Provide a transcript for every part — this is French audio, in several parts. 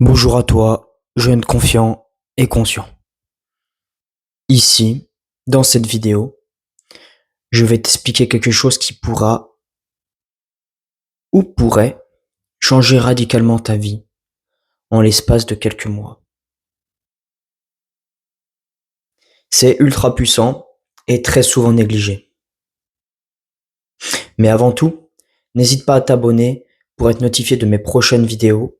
Bonjour à toi, jeune confiant et conscient. Ici, dans cette vidéo, je vais t'expliquer quelque chose qui pourra ou pourrait changer radicalement ta vie en l'espace de quelques mois. C'est ultra puissant et très souvent négligé. Mais avant tout, n'hésite pas à t'abonner pour être notifié de mes prochaines vidéos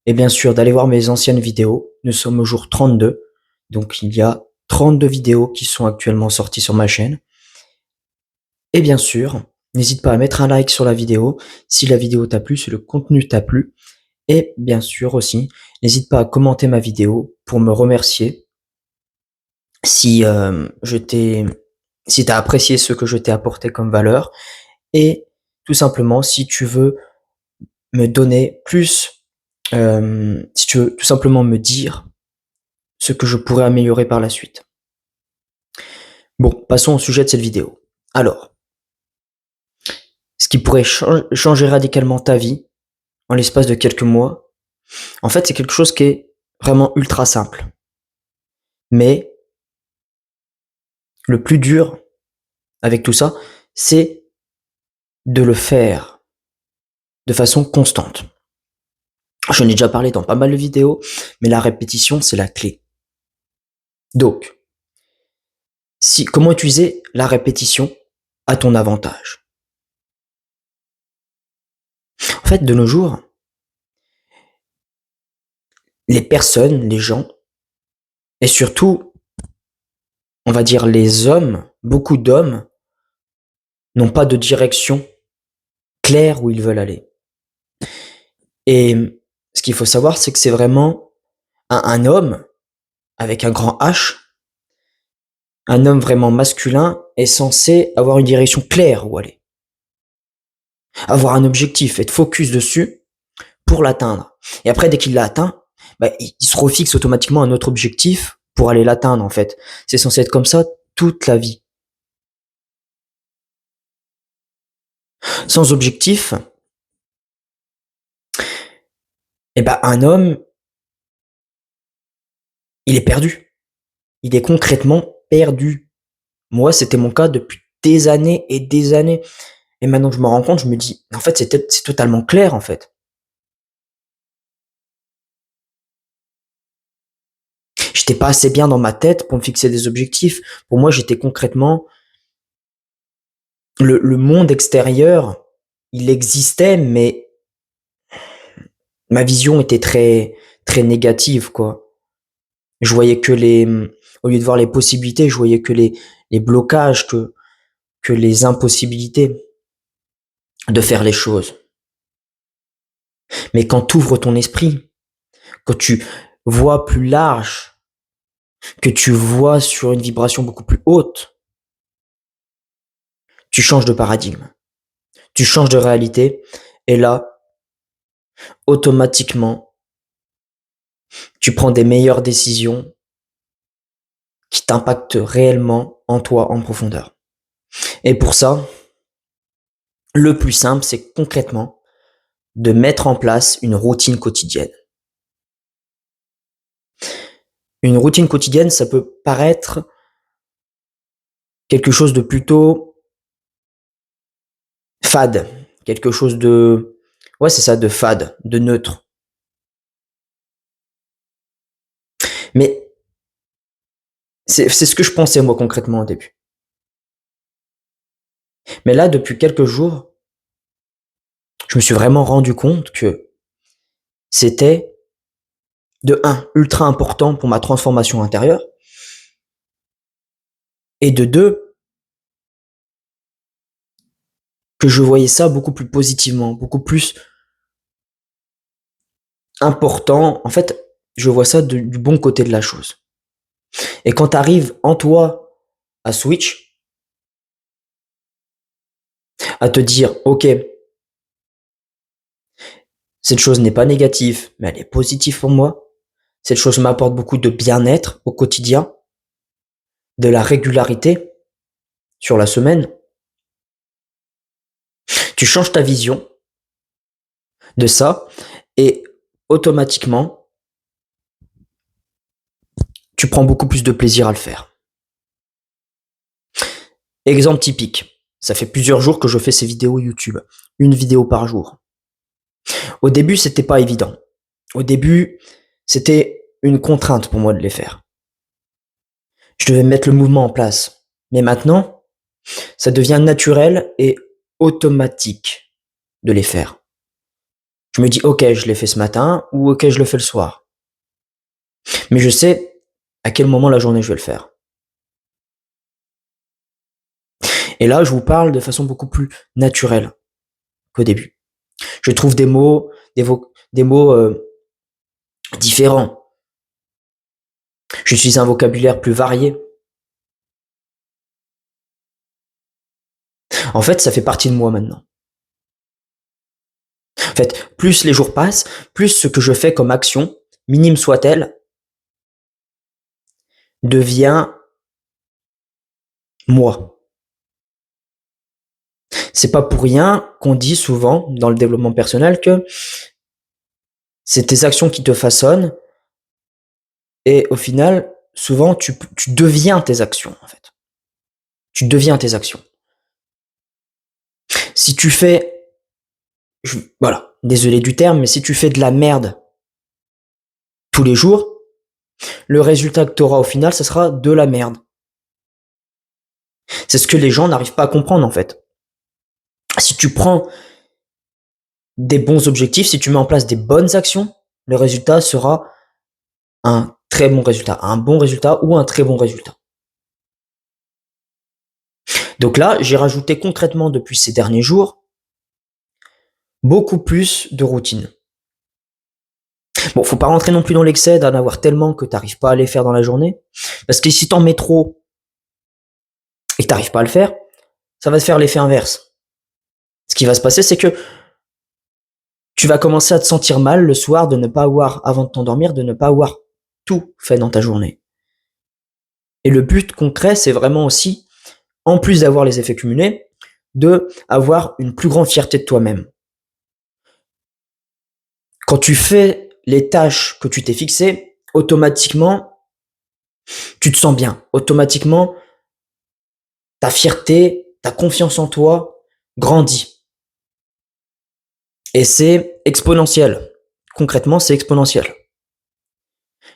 et bien sûr d'aller voir mes anciennes vidéos. Nous sommes au jour 32, donc il y a 32 vidéos qui sont actuellement sorties sur ma chaîne. Et bien sûr, n'hésite pas à mettre un like sur la vidéo si la vidéo t'a plu, si le contenu t'a plu. Et bien sûr aussi, n'hésite pas à commenter ma vidéo pour me remercier si si t'as apprécié ce que je t'ai apporté comme valeur. Et tout simplement, si tu veux me donner plus, si tu veux tout simplement me dire ce que je pourrais améliorer par la suite. Bon, passons au sujet de cette vidéo. Alors, ce qui pourrait changer radicalement ta vie en l'espace de quelques mois, en fait, c'est quelque chose qui est vraiment ultra simple. Mais le plus dur avec tout ça, c'est de le faire de façon constante. Je n'ai déjà parlé dans pas mal de vidéos, mais la répétition, c'est la clé. Donc, comment utiliser la répétition à ton avantage? En fait, de nos jours, les personnes, les gens, et surtout, on va dire les hommes, beaucoup d'hommes, n'ont pas de direction claire où ils veulent aller. Et ce qu'il faut savoir, c'est que c'est vraiment un homme avec un grand H, un homme vraiment masculin est censé avoir une direction claire où aller, avoir un objectif, être focus dessus pour l'atteindre. Et après, dès qu'il l'a atteint, il se refixe automatiquement un autre objectif pour aller l'atteindre en fait. C'est censé être comme ça toute la vie. Sans objectif, un homme, il est perdu. Il est concrètement perdu. Moi, c'était mon cas depuis des années et des années. Et maintenant que je me rends compte, je me dis, en fait, c'est totalement clair, en fait. J'étais pas assez bien dans ma tête pour me fixer des objectifs. Pour moi, j'étais concrètement, le monde extérieur, il existait, mais ma vision était très, très négative, quoi. Je voyais que au lieu de voir les possibilités, je voyais que les blocages, que les impossibilités de faire les choses. Mais quand tu ouvres ton esprit, quand tu vois plus large, que tu vois sur une vibration beaucoup plus haute, tu changes de paradigme, tu changes de réalité, et là, automatiquement, tu prends des meilleures décisions qui t'impactent réellement en toi en profondeur. Et pour ça, le plus simple, c'est concrètement de mettre en place une routine quotidienne. Une routine quotidienne, ça peut paraître quelque chose de plutôt fade, quelque chose de, ouais, c'est ça, de fade, de neutre. Mais c'est ce que je pensais moi concrètement au début. Mais là, depuis quelques jours, je me suis vraiment rendu compte que c'était de un, ultra important pour ma transformation intérieure, et de deux, que je voyais ça beaucoup plus positivement, beaucoup plus important. En fait, je vois ça du bon côté de la chose. Et quand tu arrives en toi à switch, à te dire, ok, cette chose n'est pas négative, mais elle est positive pour moi. Cette chose m'apporte beaucoup de bien-être au quotidien, de la régularité sur la semaine. Tu changes ta vision de ça et automatiquement, tu prends beaucoup plus de plaisir à le faire. Exemple typique, ça fait plusieurs jours que je fais ces vidéos YouTube, une vidéo par jour. Au début, c'était pas évident. Au début, c'était une contrainte pour moi de les faire. Je devais mettre le mouvement en place. Mais maintenant, ça devient naturel et automatique de les faire. Je me dis, ok, je l'ai fait ce matin ou ok, je le fais le soir. Mais je sais à quel moment la journée je vais le faire. Et là, je vous parle de façon beaucoup plus naturelle qu'au début. Je trouve des mots, des mots différents. J'utilise un vocabulaire plus varié. En fait, ça fait partie de moi maintenant. En fait, plus les jours passent, plus ce que je fais comme action, minime soit-elle, devient moi. C'est pas pour rien qu'on dit souvent dans le développement personnel que c'est tes actions qui te façonnent et au final, souvent tu deviens tes actions en fait. Tu deviens tes actions. Si tu fais, voilà, désolé du terme, mais si tu fais de la merde tous les jours, le résultat que tu auras au final, ce sera de la merde. C'est ce que les gens n'arrivent pas à comprendre en fait. Si tu prends des bons objectifs, si tu mets en place des bonnes actions, le résultat sera un très bon résultat, un bon résultat ou un très bon résultat. Donc là, j'ai rajouté concrètement depuis ces derniers jours beaucoup plus de routine. Bon, faut pas rentrer non plus dans l'excès d'en avoir tellement que t'arrives pas à les faire dans la journée, parce que si t'en mets trop et que t'arrives pas à le faire, ça va te faire l'effet inverse. Ce qui va se passer, c'est que tu vas commencer à te sentir mal le soir de ne pas avoir, avant de t'endormir, de ne pas avoir tout fait dans ta journée. Et le but concret, c'est vraiment aussi, en plus d'avoir les effets cumulés, de avoir une plus grande fierté de toi-même. Quand tu fais les tâches que tu t'es fixées, automatiquement, tu te sens bien. Automatiquement, ta fierté, ta confiance en toi grandit. Et c'est exponentiel. Concrètement, c'est exponentiel.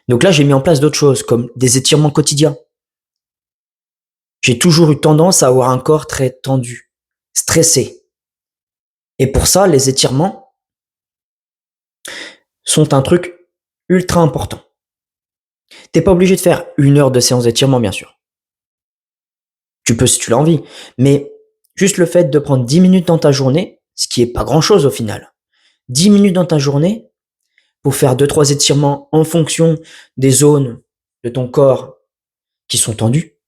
Donc là, j'ai mis en place d'autres choses, comme des étirements quotidiens. J'ai toujours eu tendance à avoir un corps très tendu, stressé. Et pour ça, les étirements sont un truc ultra important. T'es pas obligé de faire 1 heure de séance d'étirement, bien sûr. Tu peux si tu l'as envie. Mais juste le fait de prendre 10 minutes dans ta journée, ce qui est pas grand chose au final. 10 minutes dans ta journée pour faire 2-3 étirements en fonction des zones de ton corps qui sont tendues.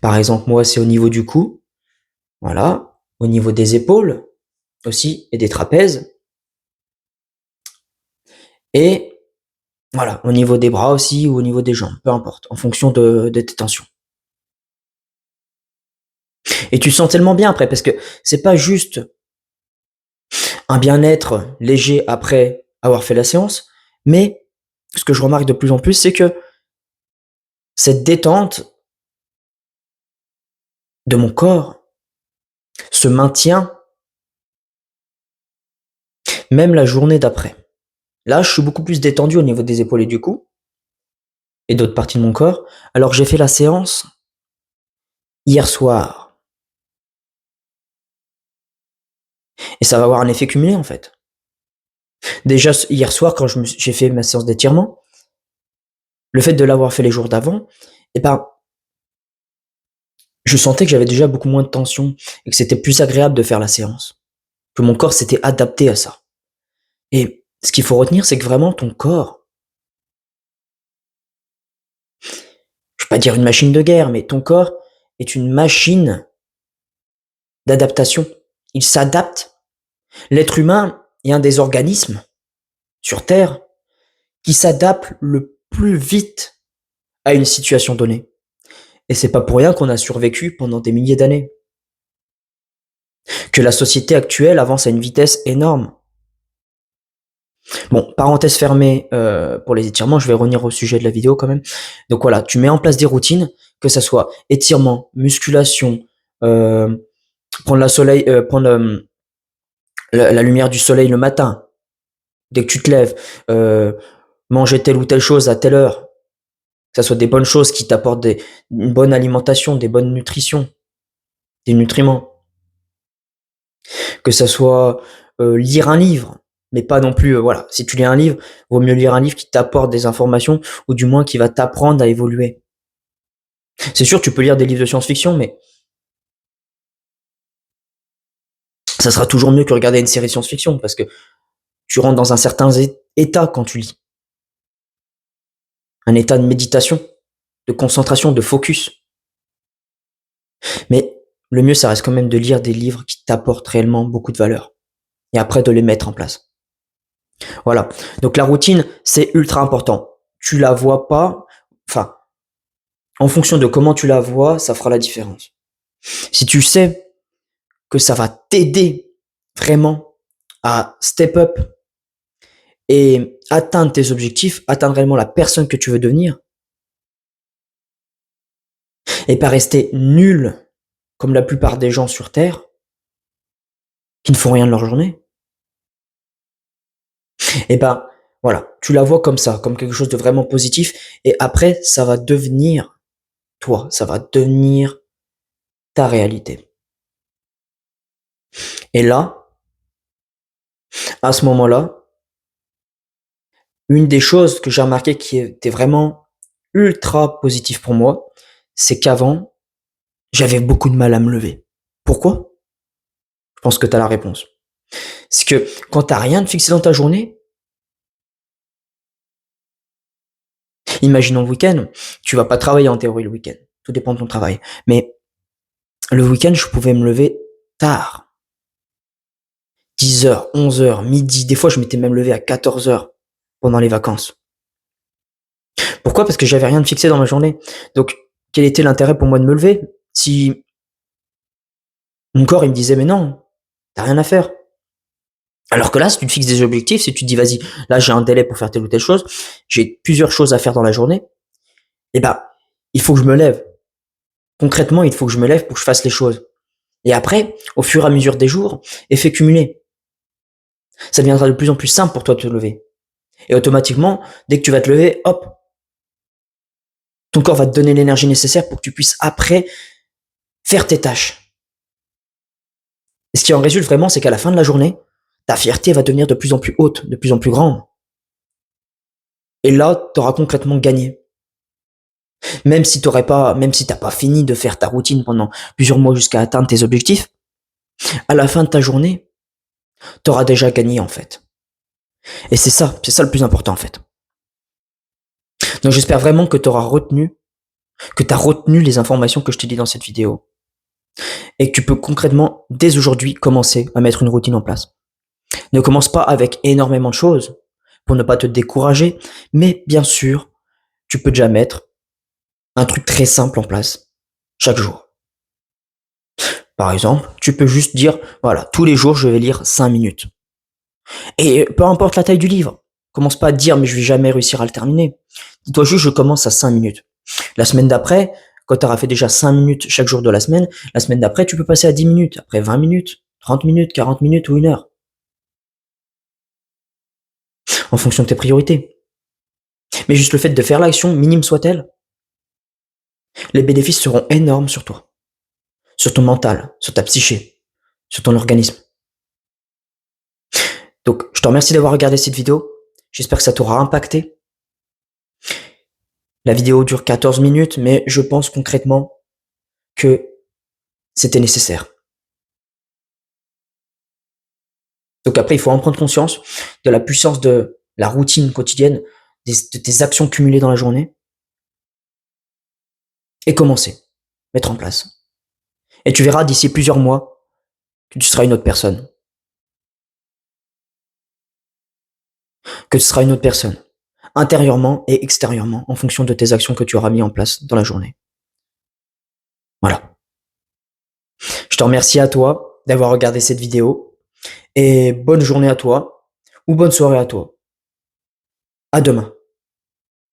Par exemple, moi, c'est au niveau du cou. Voilà. Au niveau des épaules aussi et des trapèzes. Et voilà, au niveau des bras aussi ou au niveau des jambes, peu importe, en fonction de tes tensions. Et tu sens tellement bien après, parce que c'est pas juste un bien-être léger après avoir fait la séance, mais ce que je remarque de plus en plus, c'est que cette détente de mon corps se maintient même la journée d'après. Là, je suis beaucoup plus détendu au niveau des épaules et du cou, et d'autres parties de mon corps, alors que j'ai fait la séance hier soir. Et ça va avoir un effet cumulé en fait. Déjà, hier soir, quand j'ai fait ma séance d'étirement, le fait de l'avoir fait les jours d'avant, eh ben, je sentais que j'avais déjà beaucoup moins de tension et que c'était plus agréable de faire la séance. Que mon corps s'était adapté à ça. Et ce qu'il faut retenir, c'est que vraiment ton corps, je vais pas dire une machine de guerre, mais ton corps est une machine d'adaptation. Il s'adapte. L'être humain est un des organismes sur Terre qui s'adapte le plus vite à une situation donnée. Et c'est pas pour rien qu'on a survécu pendant des milliers d'années. Que la société actuelle avance à une vitesse énorme. Bon, parenthèse fermée pour les étirements, je vais revenir au sujet de la vidéo quand même. Donc voilà, tu mets en place des routines, que ça soit étirement, musculation, euh, prendre la lumière du soleil le matin, dès que tu te lèves, euh, manger telle ou telle chose à telle heure, que ça soit des bonnes choses qui t'apportent une bonne alimentation, des bonnes nutritions, des nutriments, que ça soit lire un livre, mais pas non plus, voilà, si tu lis un livre, vaut mieux lire un livre qui t'apporte des informations, ou du moins qui va t'apprendre à évoluer. C'est sûr, tu peux lire des livres de science-fiction, mais ça sera toujours mieux que regarder une série de science-fiction, parce que tu rentres dans un certain état quand tu lis. Un état de méditation, de concentration, de focus. Mais le mieux, ça reste quand même de lire des livres qui t'apportent réellement beaucoup de valeur. Et après, de les mettre en place. Voilà. Donc la routine, c'est ultra important. Tu la vois pas, enfin, en fonction de comment tu la vois, ça fera la différence. Si tu sais que ça va t'aider vraiment à step up et atteindre tes objectifs, atteindre réellement la personne que tu veux devenir, et pas rester nul comme la plupart des gens sur Terre qui ne font rien de leur journée, et ben voilà, tu la vois comme ça, comme quelque chose de vraiment positif, et après, ça va devenir toi, ça va devenir ta réalité. Et là, à ce moment-là, une des choses que j'ai remarqué qui était vraiment ultra positif pour moi, c'est qu'avant, j'avais beaucoup de mal à me lever. Pourquoi? Je pense que tu as la réponse. C'est que quand t'as rien de fixé dans ta journée, imaginons le week-end, tu vas pas travailler en théorie le week-end. Tout dépend de ton travail. Mais le week-end, je pouvais me lever tard. 10h, 11h, midi. Des fois, je m'étais même levé à 14h pendant les vacances. Pourquoi? Parce que j'avais rien de fixé dans ma journée. Donc, quel était l'intérêt pour moi de me lever si mon corps, il me disait, mais non, t'as rien à faire. Alors que là, si tu te fixes des objectifs, si tu te dis, vas-y, là, j'ai un délai pour faire telle ou telle chose, j'ai plusieurs choses à faire dans la journée, eh ben, il faut que je me lève. Concrètement, il faut que je me lève pour que je fasse les choses. Et après, au fur et à mesure des jours, effet cumulé. Ça deviendra de plus en plus simple pour toi de te lever. Et automatiquement, dès que tu vas te lever, hop, ton corps va te donner l'énergie nécessaire pour que tu puisses après faire tes tâches. Et ce qui en résulte vraiment, c'est qu'à la fin de la journée, ta fierté va devenir de plus en plus haute, de plus en plus grande. Et là, tu auras concrètement gagné. Même si t'as pas fini de faire ta routine pendant plusieurs mois jusqu'à atteindre tes objectifs, à la fin de ta journée, tu auras déjà gagné en fait. Et c'est ça le plus important en fait. Donc j'espère vraiment que tu auras retenu, que tu as retenu les informations que je t'ai dit dans cette vidéo. Et que tu peux concrètement, dès aujourd'hui, commencer à mettre une routine en place. Ne commence pas avec énormément de choses pour ne pas te décourager, mais bien sûr, tu peux déjà mettre un truc très simple en place chaque jour. Par exemple, tu peux juste dire, voilà, tous les jours, je vais lire 5 minutes. Et peu importe la taille du livre, commence pas à te dire, mais je vais jamais réussir à le terminer. Dis-toi juste, je commence à 5 minutes. La semaine d'après, quand tu auras fait déjà 5 minutes chaque jour de la semaine d'après, tu peux passer à 10 minutes, après 20 minutes, 30 minutes, 40 minutes ou 1 heure, en fonction de tes priorités. Mais juste le fait de faire l'action, minime soit-elle, les bénéfices seront énormes sur toi, sur ton mental, sur ta psyché, sur ton organisme. Donc, je te remercie d'avoir regardé cette vidéo. J'espère que ça t'aura impacté. La vidéo dure 14 minutes, mais je pense concrètement que c'était nécessaire. Donc après, il faut en prendre conscience de la puissance de la routine quotidienne, de tes actions cumulées dans la journée, et commencer, mettre en place. Et tu verras d'ici plusieurs mois que tu seras une autre personne. Que tu seras une autre personne. Intérieurement et extérieurement, en fonction de tes actions que tu auras mis en place dans la journée. Voilà. Je te remercie à toi d'avoir regardé cette vidéo, et bonne journée à toi, ou bonne soirée à toi. À demain.